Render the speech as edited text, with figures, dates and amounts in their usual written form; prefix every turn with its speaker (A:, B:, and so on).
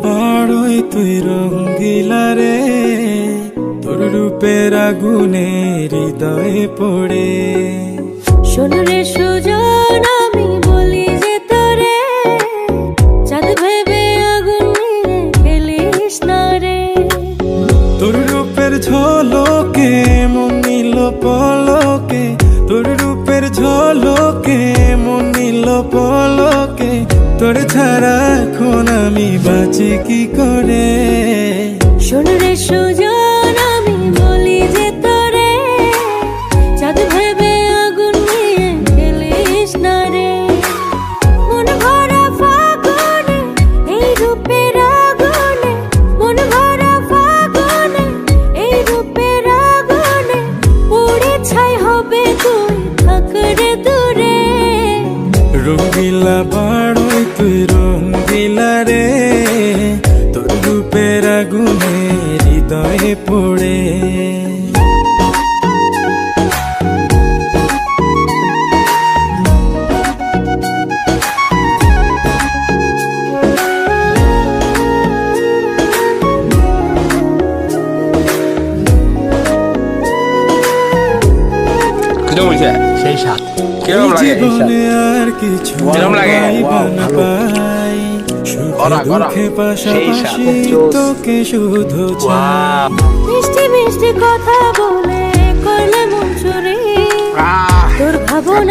A: বাড়ই তুই রঙ্গিলা রে, তোর রূপের আগুনে হৃদয়ে পড়ে।
B: শোন রে সুজন, আমি বলি যে তোরে, চাঁদ ভেবে আগুন নিয়ে খেলিস না রে।
A: তোর রূপের ঝলকে মন নিল পলকে, তোর রূপের ঝলকে মন নিল পলকে, তোর ছাড়া এখন আমি বাঁচি কি করে।
B: শোন রে সুজন, আমি বলি যে তোরে, চাঁদ ভেবে আগুন নিয়ে খেলিস না রে। মন ভরা ফাগুনে এই রূপের আগুনে, মন ভরা ফাগুনে এই রূপের আগুনে, পুড়ে ছাই হবে তুই থাক রে দূরে।
A: রঙ্গিলা বাড়ই তুই রঙ্গিলা রে, তোর রূপের আগুনে হৃদয়ে পড়ে।
C: কিরম হয়েছে?
D: সেই সাত
C: কিরম লাগে?
A: জীবনে আর কিছু
C: কিরম লাগে?
A: পাইবা না পাই, সুখে দুঃখে পাশাপাশি তোকে শুধু চাই।
B: মিষ্টি মিষ্টি কথা বলে করলে মন চুরি, তোর ভাবনা